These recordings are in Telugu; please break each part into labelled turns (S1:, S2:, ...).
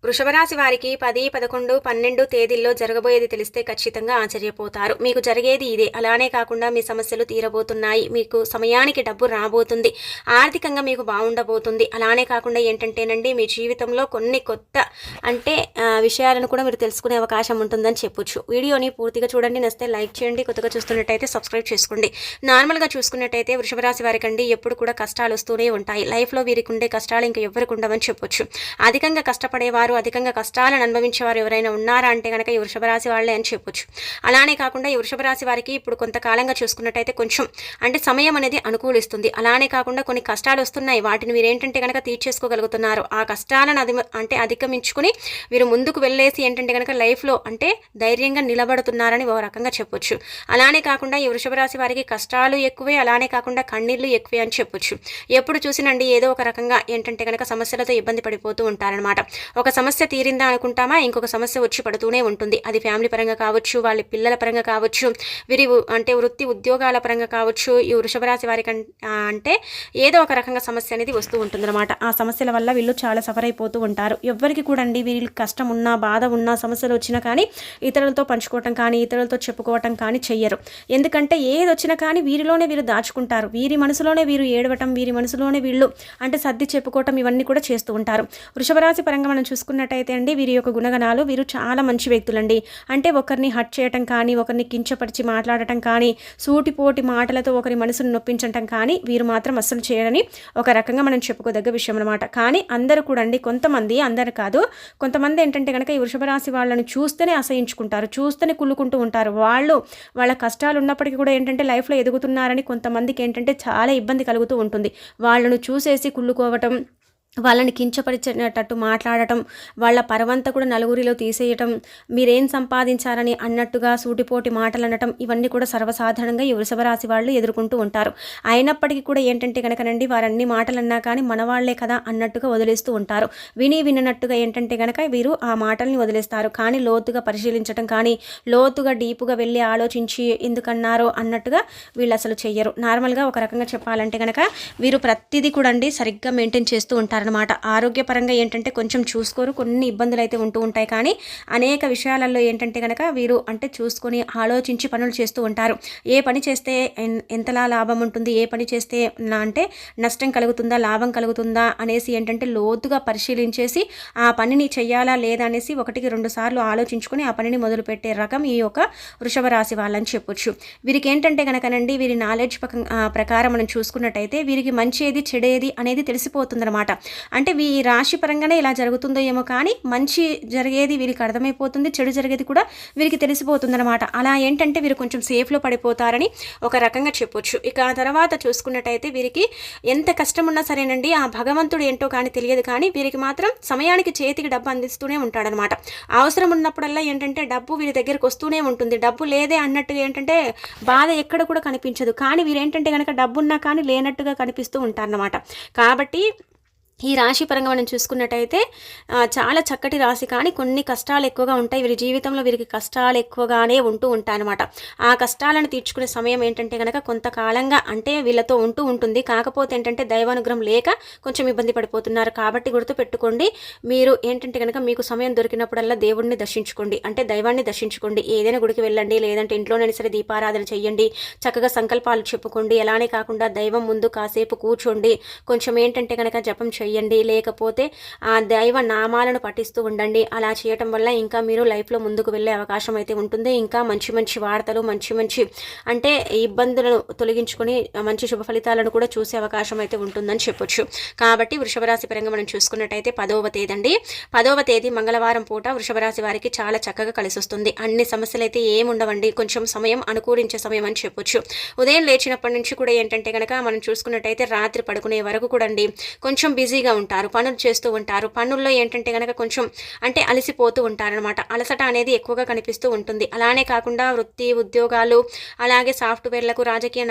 S1: వృషభ రాశి వారికి 10, 11, 12 తేదీల్లో జరగబోయేది తెలిస్తే ఖచ్చితంగా ఆశ్చర్యపోతారు. మీకు జరిగేది ఇదే. అలానే కాకుండా మీ సమస్యలు తీరబోతున్నాయి. మీకు సమయానికి డబ్బు రాబోతుంది. ఆర్థికంగా మీకు బాగుండబోతుంది. అలానే కాకుండా ఏంటంటేనండి, మీ జీవితంలో కొన్ని కొత్త విషయాలను కూడా మీరు తెలుసుకునే అవకాశం ఉంటుందని చెప్పొచ్చు. వీడియోని పూర్తిగా చూడండి. నచ్చితే లైక్ చేయండి. కొత్తగా చూస్తున్నట్టయితే సబ్స్క్రైబ్ చేసుకోండి. నార్మల్గా చూసుకున్నట్టయితే వృషభ రాశి వారికండి ఎప్పుడు కూడా కష్టాలు వస్తూనే ఉంటాయి. లైఫ్లో వీరికి ఉండే కష్టాలు ఇంకా ఎవరికి ఉండవని చెప్పొచ్చు. అధికంగా కష్టపడేవారు, అధికంగా కష్టాలను అనుభవించేవారు ఎవరైనా ఉన్నారా అంటే కనుక ఈ వృషభ రాశి వాళ్ళే అని చెప్పొచ్చు. అలానే కాకుండా ఈ వృషభ రాశి వారికి ఇప్పుడు కొంతకాలంగా చూసుకున్నట్టయితే కొంచెం సమయం అనేది అనుకూలిస్తుంది. అలానే కాకుండా కొన్ని కష్టాలు వస్తున్నాయి. వాటిని మీరు ఏంటంటే కనుక తీర్చేసుకోగలుగుతున్నారు. ఆ కష్టాలను అధిగమించుకుని వీరు ముందుకు వెళ్ళేసి ఏంటంటే కనుక లైఫ్లో ధైర్యంగా నిలబడుతున్నారని ఒక రకంగా చెప్పొచ్చు. అలానే కాకుండా ఈ వృషభ రాశి వారికి కష్టాలు ఎక్కువే, అలానే కాకుండా కన్నీళ్లు ఎక్కువే అని చెప్పొచ్చు. ఎప్పుడు చూసినండి ఏదో ఒక రకంగా ఏంటంటే కనుక సమస్యలతో ఇబ్బంది పడిపోతూ ఉంటారనమాట. ఒక సమస్య తీరిందా అనుకుంటామా, ఇంకొక సమస్య వచ్చి పడుతూనే ఉంటుంది. అది ఫ్యామిలీ పరంగా కావచ్చు, వాళ్ళ పిల్లల పరంగా కావచ్చు, వీరి వృత్తి ఉద్యోగాల పరంగా కావచ్చు. ఈ వృషభ రాశి వారికి ఏదో ఒక రకంగా సమస్య అనేది వస్తూ ఉంటుందన్నమాట. ఆ సమస్యల వల్ల వీళ్ళు చాలా సఫర్ అయిపోతూ ఉంటారు. ఎవరికి కూడా వీరికి కష్టం ఉన్నా, బాధ ఉన్నా, సమస్యలు వచ్చినా కానీ ఇతరులతో పంచుకోవటం కానీ, ఇతరులతో చెప్పుకోవటం కానీ చెయ్యరు. ఎందుకంటే ఏది వచ్చినా కానీ వీరిలోనే వీరు దాచుకుంటారు. వీరి మనసులోనే వీరు ఏడవటం, వీరి మనసులోనే వీళ్ళు సర్ది చెప్పుకోవటం, ఇవన్నీ కూడా చేస్తూ ఉంటారు. వృషభ రాశి పరంగా మనం చూసుకున్నట్టయితే వీరి యొక్క గుణగణాలు, వీరు చాలా మంచి వ్యక్తులండి. ఒకరిని హర్ట్ చేయటం కానీ, ఒకరిని కించపరిచి మాట్లాడటం కానీ, సూటిపోటి మాటలతో ఒకరి మనసును నొప్పించటం కానీ వీరు మాత్రం అస్సలు చేయరని ఒక రకంగా మనం చెప్పుకోదగ్గ విషయం అనమాట. కానీ అందరూ కూడా కొంతమంది, అందరు కాదు, కొంతమంది ఏంటంటే కనుక ఈ వృషభ రాశి వాళ్ళని చూస్తేనే అసహించుకుంటారు, చూస్తేనే కుళ్ళుకుంటూ ఉంటారు. వాళ్ళ కష్టాలు ఉన్నప్పటికీ కూడా ఏంటంటే లైఫ్లో ఎదుగుతున్నారని కొంతమందికి ఏంటంటే చాలా ఇబ్బంది కలుగుతూ ఉంటుంది. వాళ్ళను చూసేసి కుళ్ళుకోవటం, వాళ్ళని కించపరిచేటట్టు మాట్లాడటం, వాళ్ళ పరవంతా కూడా నలుగురిలో తీసేయటం, మీరేం సంపాదించారని అన్నట్టుగా సూటిపోటి మాటలు అనటం, ఇవన్నీ కూడా సర్వసాధారణంగా ఈ వృషభ రాశి వాళ్ళు ఎదుర్కొంటూ ఉంటారు. అయినప్పటికీ కూడా ఏంటంటే కనుకనండి వారన్ని మాటలు అన్నా కానీ మనవాళ్లే కదా అన్నట్టుగా వదిలేస్తూ ఉంటారు. వినట్టుగా ఏంటంటే కనుక వీరు ఆ మాటల్ని వదిలేస్తారు. కానీ లోతుగా పరిశీలించడం కానీ, లోతుగా డీపుగా వెళ్ళి ఆలోచించి ఎందుకన్నారో అన్నట్టుగా వీళ్ళు అసలు చెయ్యరు. నార్మల్గా ఒక రకంగా చెప్పాలంటే కనుక వీరు ప్రతిదీ కూడా సరిగ్గా మెయింటైన్ చేస్తూ ఉంటారు అనమాట. ఆరోగ్యపరంగా ఏంటంటే కొంచెం చూసుకోరు, కొన్ని ఇబ్బందులు అయితే ఉంటూ ఉంటాయి. కానీ అనేక విషయాలలో ఏంటంటే కనుక వీరు చూసుకొని ఆలోచించి పనులు చేస్తూ ఉంటారు. ఏ పని చేస్తే ఎంతలా లాభం ఉంటుంది, ఏ పని చేస్తే నష్టం కలుగుతుందా, లాభం కలుగుతుందా అనేసి ఏంటంటే లోతుగా పరిశీలించేసి ఆ పనిని చెయ్యాలా లేదా అనేసి 1-2 సార్లు ఆలోచించుకొని ఆ పనిని మొదలు పెట్టే రకం ఈ యొక్క వృషభ రాశి వాళ్ళని చెప్పొచ్చు. వీరికి ఏంటంటే కనుకనండి వీరి నాలెడ్జ్ ప్రకారం మనం చూసుకున్నట్టయితే వీరికి మంచిది చెడేది అనేది తెలిసిపోతుందన్నమాట. ఈ రాశి పరంగానే ఇలా జరుగుతుందో ఏమో కానీ మంచి జరిగేది వీరికి అర్థమైపోతుంది, చెడు జరిగేది కూడా వీరికి తెలిసిపోతుందన్నమాట. అలా ఏంటంటే వీరు కొంచెం సేఫ్లో పడిపోతారని ఒక రకంగా చెప్పొచ్చు. ఇక తర్వాత చూసుకున్నట్టయితే వీరికి ఎంత కష్టం ఉన్నా సరేనండి, ఆ భగవంతుడు ఏంటో కానీ తెలియదు, కానీ వీరికి మాత్రం సమయానికి చేతికి డబ్బు అందిస్తూనే ఉంటాడనమాట. అవసరం ఉన్నప్పుడల్లా ఏంటంటే డబ్బు వీరి దగ్గరికి వస్తూనే ఉంటుంది. డబ్బు లేదే అన్నట్టుగా ఏంటంటే బాధ ఎక్కడ కూడా కనిపించదు. కానీ వీరేంటంటే కనుక డబ్బు ఉన్నా కానీ లేనట్టుగా కనిపిస్తూ ఉంటారన్నమాట. కాబట్టి ఈ రాశి పరంగా మనం చూసుకున్నట్టయితే చాలా చక్కటి రాశి, కానీ కొన్ని కష్టాలు ఎక్కువగా ఉంటాయి. వీరి జీవితంలో వీరికి కష్టాలు ఎక్కువగానే ఉంటూ ఉంటాయన్నమాట. ఆ కష్టాలను తీర్చుకునే సమయం ఏంటంటే కనుక కొంతకాలంగా వీళ్ళతో ఉంటూ ఉంటుంది. కాకపోతే ఏంటంటే దైవానుగ్రహం లేక కొంచెం ఇబ్బంది పడిపోతున్నారు. కాబట్టి గుర్తు పెట్టుకోండి, మీరు ఏంటంటే కనుక మీకు సమయం దొరికినప్పుడల్లా దేవుడిని దర్శించుకోండి, దైవాన్ని దర్శించుకోండి. ఏదైనా గుడికి వెళ్ళండి, లేదంటే ఇంట్లోనైనా సరే దీపారాధన చెయ్యండి, చక్కగా సంకల్పాలు చెప్పుకోండి. అలానే కాకుండా దైవం ముందు కాసేపు కూర్చోండి, కొంచెం ఏంటంటే కనుక జపం చేయండి, లేకపోతే ఆ దైవ నామాలను పఠిస్తూ ఉండండి. అలా చేయటం వల్ల ఇంకా మీరు లైఫ్లో ముందుకు వెళ్ళే అవకాశం అయితే ఉంటుంది. ఇంకా మంచి మంచి వార్తలు, మంచి ఇబ్బందులను తొలగించుకొని మంచి శుభ ఫలితాలను కూడా చూసే అవకాశం అయితే ఉంటుందని చెప్పొచ్చు. కాబట్టి వృషభ రాశి పరంగా మనం చూసుకున్నట్టయితే 10వ తేదీ అండి, 10వ తేదీ మంగళవారం పూట వృషభ రాశి వారికి చాలా చక్కగా కలిసి వస్తుంది. అన్ని సమస్యలు అయితే ఏముండవండి, కొంచెం సమయం అనుకూలించే సమయం అని చెప్పొచ్చు. ఉదయం లేచినప్పటి నుంచి కూడా ఏంటంటే కనుక మనం చూసుకున్నట్టయితే రాత్రి పడుకునే వరకు కూడా కొంచెం బిజీగా ఉంటారు, పనులు చేస్తూ ఉంటారు. పనుల్లో ఏంటంటే కనుక కొంచెం అలసిపోతూ ఉంటారనమాట. అలసట అనేది ఎక్కువగా కనిపిస్తూ ఉంటుంది. అలానే కాకుండా వృత్తి ఉద్యోగాలు, అలాగే సాఫ్ట్వేర్లకు, రాజకీయ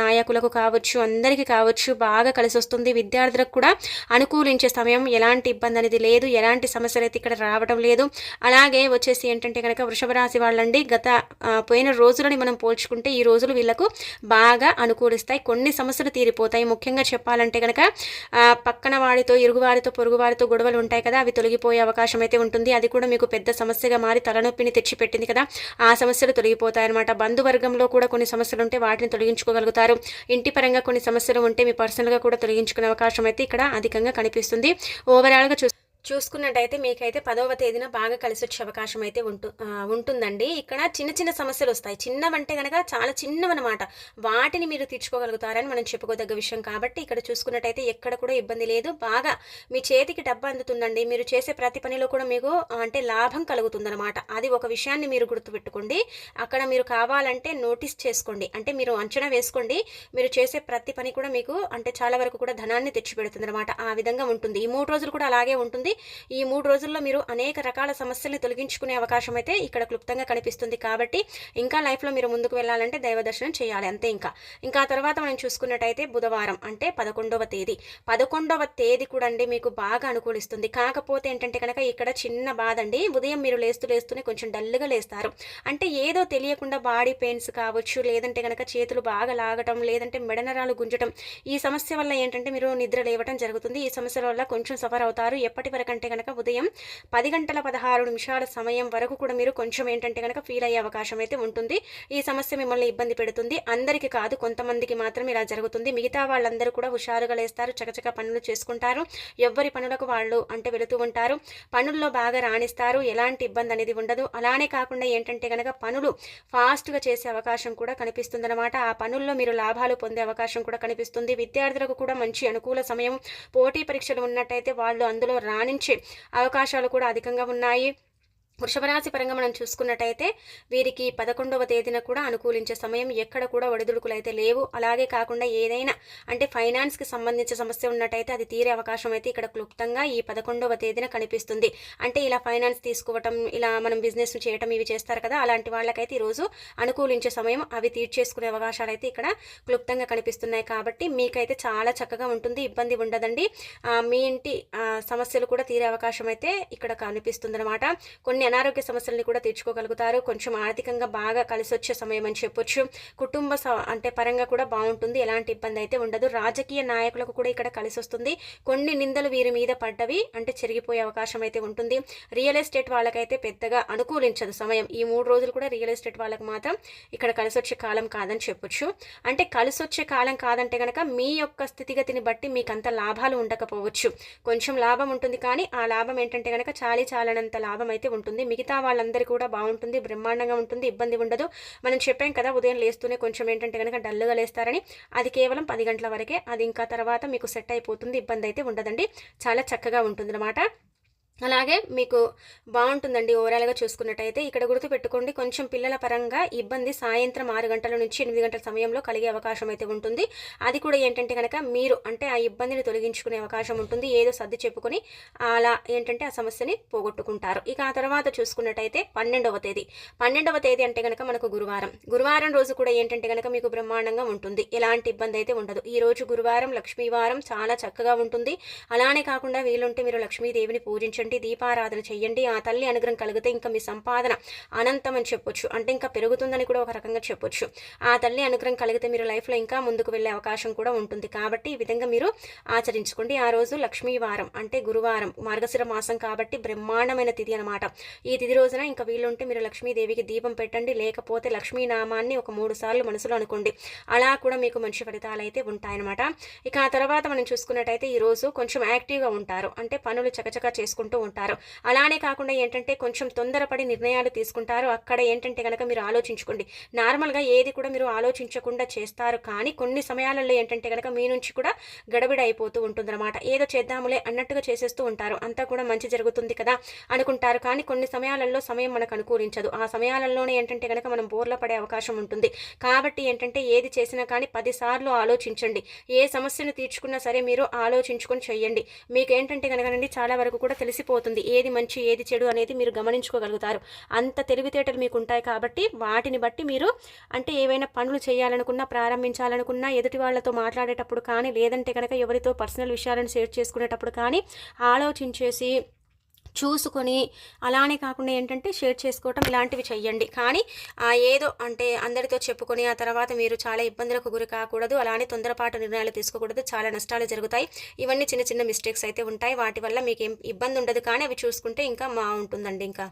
S1: నాయకులకు కావచ్చు, అందరికీ కావచ్చు బాగా కలిసి వస్తుంది. విద్యార్థులకు కూడా అనుకూలించే సమయం, ఎలాంటి ఇబ్బంది అనేది లేదు, ఎలాంటి సమస్యలు అయితే ఇక్కడ రావడం లేదు. అలాగే వచ్చేసి ఏంటంటే కనుక వృషభ రాశి వాళ్ళండి పోయిన రోజులని మనం పోల్చుకుంటే ఈ రోజులు వీళ్ళకు బాగా అనుకూలిస్తాయి. కొన్ని సమస్యలు తీరిపోతాయి. ముఖ్యంగా చెప్పాలంటే కనుక పక్కన వాడితో, ఇరుగువారితో, పొరుగువారితో గొడవలు ఉంటాయి కదా, అవి తొలగిపోయే అవకాశం అయితే ఉంటుంది. అది కూడా మీకు పెద్ద సమస్యగా మారి తలనొప్పిని తెచ్చిపెట్టింది కదా, ఆ సమస్యలు తొలగిపోతాయన్నమాట. బంధువర్గంలో కూడా కొన్ని సమస్యలు ఉంటే వాటిని తొలగించుకోగలుగుతారు. ఇంటి పరంగా కొన్ని సమస్యలు ఉంటే మీ పర్సనల్గా కూడా తొలగించుకునే అవకాశం అయితే ఇక్కడ అధికంగా కనిపిస్తుంది. ఓవరాల్గా చూసుకున్నట్టయితే మీకైతే 10వ తేదీన బాగా కలిసి వచ్చే అవకాశం అయితే ఉంటుందండి. ఇక్కడ చిన్న చిన్న సమస్యలు వస్తాయి. చిన్నవంటే కనుక చాలా చిన్నవన్నమాట. వాటిని మీరు తీర్చుకోగలుగుతారని మనం చెప్పుకోదగ్గ విషయం కాబట్టి ఇక్కడ చూసుకున్నట్టయితే ఎక్కడ కూడా ఇబ్బంది లేదు. బాగా మీ చేతికి డబ్బు అందుతుందండి. మీరు చేసే ప్రతి పనిలో కూడా మీకు అంటే లాభం కలుగుతుందన్నమాట. అది ఒక విషయాన్ని మీరు గుర్తుపెట్టుకోండి. అక్కడ మీరు కావాలంటే నోటీస్ చేసుకోండి. అంటే మీరు అంచనా వేసుకోండి. మీరు చేసే ప్రతి పని కూడా మీకు అంటే చాలా వరకు కూడా ధనాన్ని తెచ్చిపెడుతుందన్నమాట. ఆ విధంగా ఉంటుంది. ఈ 3 రోజులు కూడా అలాగే ఉంటుంది. ఈ 3 రోజుల్లో మీరు అనేక రకాల సమస్యల్ని తొలగించుకునే అవకాశం అయితే ఇక్కడ క్లుప్తంగా కనిపిస్తుంది. కాబట్టి ఇంకా లైఫ్లో మీరు ముందుకు వెళ్ళాలంటే దైవ దర్శనం చేయాలి అంతే. ఇంకా తర్వాత మనం చూసుకున్నట్టయితే బుధవారం అంటే 11వ తేదీ. 11వ తేదీ కూడా అండి మీకు బాగా అనుకూలిస్తుంది. కాకపోతే ఏంటంటే కనుక ఇక్కడ చిన్న బాధ అండి. ఉదయం మీరు లేస్తూనే కొంచెం డల్గా లేస్తారు. అంటే ఏదో తెలియకుండా బాడీ పెయిన్స్ కావచ్చు, లేదంటే కనుక చేతులు బాగా లాగటం, లేదంటే మెడనరాలు గుంజటం, ఈ సమస్య వల్ల ఏంటంటే మీరు నిద్ర లేవటం జరుగుతుంది. ఈ సమస్యల వల్ల కొంచెం సఫర్ అవుతారు. ఎప్పటి వరకు అంటే కనుక ఉదయం 10:16 సమయం వరకు కూడా మీరు కొంచెం ఏంటంటే కనుక ఫీల్ అయ్యే అవకాశం అయితే ఉంటుంది. ఈ సమస్య మిమ్మల్ని ఇబ్బంది పెడుతుంది. అందరికీ కాదు, కొంతమందికి మాత్రం ఇలా జరుగుతుంది. మిగతా వాళ్ళందరూ కూడా హుషారుగా లేస్తారు, చకచక పనులు చేసుకుంటారు, ఎవ్వరి పనులకు వాళ్ళు అంటే వెళుతూ ఉంటారు, పనుల్లో బాగా రాణిస్తారు, ఎలాంటి ఇబ్బంది అనేది ఉండదు. అలానే కాకుండా ఏంటంటే కనుక పనులు ఫాస్ట్గా చేసే అవకాశం కూడా కనిపిస్తుందన్నమాట. ఆ పనుల్లో మీరు లాభాలు పొందే అవకాశం కూడా కనిపిస్తుంది. విద్యార్థులకు కూడా మంచి అనుకూల సమయం. పోటీ పరీక్షలు ఉన్నట్టయితే వాళ్ళు అందులో రాణించే అవకాశాలు కూడా అధికంగా ఉన్నాయి. వృషభ రాశి పరంగా మనం చూసుకున్నట్టయితే వీరికి 11వ తేదీన కూడా అనుకూలించే సమయం. ఎక్కడ కూడా ఒడిదుడుకులు అయితే లేవు. అలాగే కాకుండా ఏదైనా అంటే ఫైనాన్స్కి సంబంధించిన సమస్య ఉన్నట్టయితే అది తీరే అవకాశం అయితే ఇక్కడ క్లుప్తంగా ఈ 11వ తేదీన కనిపిస్తుంది. అంటే ఇలా ఫైనాన్స్ తీసుకోవటం, ఇలా మనం బిజినెస్ చేయటం ఇవి చేస్తారు కదా, అలాంటి వాళ్ళకైతే ఈరోజు అనుకూలించే సమయం. అవి తీర్చేసుకునే అవకాశాలు అయితే ఇక్కడ క్లుప్తంగా కనిపిస్తున్నాయి. కాబట్టి మీకైతే చాలా చక్కగా ఉంటుంది, ఇబ్బంది ఉండదండి. మీ ఇంటి సమస్యలు కూడా తీరే అవకాశం అయితే ఇక్కడ కనిపిస్తుంది అనమాట. కొన్ని అనారోగ్య సమస్యల్ని కూడా తీర్చుకోగలుగుతారు. కొంచెం ఆర్థికంగా బాగా కలిసి వచ్చే సమయం అని చెప్పొచ్చు. కుటుంబ అంటే పరంగా కూడా బాగుంటుంది, ఎలాంటి ఇబ్బంది అయితే ఉండదు. రాజకీయ నాయకులకు కూడా ఇక్కడ కలిసి వస్తుంది. కొన్ని నిందలు వీరి మీద పడ్డవి అంటే చెరిగిపోయే అవకాశం అయితే ఉంటుంది. రియల్ ఎస్టేట్ వాళ్ళకైతే పెద్దగా అనుకూలించదు సమయం. ఈ 3 రోజులు కూడా రియల్ ఎస్టేట్ వాళ్ళకి మాత్రం ఇక్కడ కలిసి వచ్చే కాలం కాదని చెప్పొచ్చు. అంటే కలిసి వచ్చే కాలం కాదంటే కనుక మీ యొక్క స్థితిగతిని బట్టి మీకు అంత లాభాలు ఉండకపోవచ్చు. కొంచెం లాభం ఉంటుంది, కానీ ఆ లాభం ఏంటంటే కనుక చాలనంత లాభం అయితే ఉంటుంది. మిగతా వాళ్ళందరూ కూడా బాగుంటుంది, బ్రహ్మాండంగా ఉంటుంది, ఇబ్బంది ఉండదు. మనం చెప్పాం కదా ఉదయం లేస్తూనే కొంచెం ఏంటంటే కనుక డల్గా లేస్తారని. అది కేవలం 10 గంటల వరకే. అది ఇంకా తర్వాత మీకు సెట్ అయిపోతుంది, ఇబ్బంది అయితే ఉండదండి. చాలా చక్కగా ఉంటుంది అన్నమాట. అలాగే మీకు బాగుంటుందండి. ఓవరాల్గా చూసుకున్నట్టయితే ఇక్కడ గుర్తుపెట్టుకోండి, కొంచెం పిల్లల పరంగా ఇబ్బంది సాయంత్రం 6 గంటల నుంచి 8 గంటల సమయంలో కలిగే అవకాశం అయితే ఉంటుంది. అది కూడా ఏంటంటే కనుక మీరు అంటే ఆ ఇబ్బందిని తొలగించుకునే అవకాశం ఉంటుంది. ఏదో సర్ది చెప్పుకొని అలా ఏంటంటే ఆ సమస్యని పోగొట్టుకుంటారు. ఇక ఆ తర్వాత చూసుకున్నట్టయితే 12వ తేదీ అంటే కనుక మనకు గురువారం రోజు కూడా ఏంటంటే కనుక మీకు బ్రహ్మాండంగా ఉంటుంది, ఎలాంటి ఇబ్బంది అయితే ఉండదు. ఈ రోజు గురువారం లక్ష్మీవారం చాలా చక్కగా ఉంటుంది. అలానే కాకుండా వీలుంటే మీరు లక్ష్మీదేవిని పూజించండి, దీపారాధన చెయ్యండి. ఆ తల్లి అనుగ్రహం కలిగితే ఇంకా మీ సంపాదన అనంతం అని చెప్పొచ్చు. అంటే ఇంకా పెరుగుతుందని కూడా ఒక రకంగా చెప్పొచ్చు. ఆ తల్లి అనుగ్రహం కలిగితే మీరు లైఫ్లో ఇంకా ముందుకు వెళ్ళే అవకాశం కూడా ఉంటుంది. కాబట్టి ఈ విధంగా మీరు ఆచరించుకోండి. ఆ రోజు లక్ష్మీవారం అంటే గురువారం, మార్గశిర మాసం కాబట్టి బ్రహ్మాండమైన తిథి అనమాట. ఈ తిథి రోజున ఇంకా వీలుంటే మీరు లక్ష్మీదేవికి దీపం పెట్టండి, లేకపోతే లక్ష్మీనామాన్ని ఒక 3 సార్లు మనసులో అనుకోండి. అలా కూడా మీకు మంచి ఫలితాలు అయితే ఉంటాయన్నమాట. ఇక ఆ తర్వాత మనం చూసుకున్నట్టయితే ఈ రోజు కొంచెం యాక్టివ్గా ఉంటారు. అంటే పనులు చకచకా చేసుకుంటూ ఉంటారు. అలానే కాకుండా ఏంటంటే కొంచెం తొందరపడి నిర్ణయాలు తీసుకుంటారు. అక్కడ ఏంటంటే కనుక మీరు ఆలోచించుకోండి. నార్మల్గా ఏది కూడా మీరు ఆలోచించకుండా చేస్తారు, కానీ కొన్ని సమయాలలో ఏంటంటే కనుక మీ నుంచి కూడా గడబిడ అయిపోతూ ఉంటుందన్నమాట. ఏదో చేద్దాములే అన్నట్టుగా చేసేస్తూ ఉంటారు. అంతా కూడా మంచి జరుగుతుంది కదా అనుకుంటారు, కానీ కొన్ని సమయాలలో సమయం మనకు అనుకూలించదు. ఆ సమయాలలోనే ఏంటంటే కనుక మనం బోర్ల పడే అవకాశం ఉంటుంది. కాబట్టి ఏంటంటే ఏది చేసినా కానీ 10 సార్లు ఆలోచించండి. ఏ సమస్యను తీర్చుకున్నా సరే మీరు ఆలోచించుకొని చెయ్యండి. మీకు ఏంటంటే కనుక చాలా వరకు కూడా తెలిసిపోతుంది ఏది మంచి ఏది చెడు అనేది మీరు గమనించుకోగలుగుతారు. అంత తెలివితేటలు మీకు ఉంటాయి. కాబట్టి వాటిని బట్టి మీరు అంటే ఏవైనా పనులు చేయాలనుకున్నా, ప్రారంభించాలనుకున్నా, ఎదుటి వాళ్ళతో మాట్లాడేటప్పుడు కానీ, లేదంటే కనుక ఎవరితో పర్సనల్ విషయాలను షేర్ చేసుకునేటప్పుడు కానీ ఆలోచించేసి చూసుకొని అలానే కాకుండా ఏంటంటే షేర్ చేసుకోవటం ఇలాంటివి చెయ్యండి. కానీ ఏదో అంటే అందరితో చెప్పుకొని ఆ తర్వాత మీరు చాలా ఇబ్బందులకు గురి కాకూడదు. అలానే తొందరపాటు నిర్ణయాలు తీసుకోకూడదు. చాలా నష్టాలు జరుగుతాయి. ఇవన్నీ చిన్న చిన్న మిస్టేక్స్ అయితే ఉంటాయి. వాటి వల్ల మీకేం ఇబ్బంది ఉండదు. కానీ అవి చూసుకుంటే ఇంకా బావుంటుందండి ఇంకా.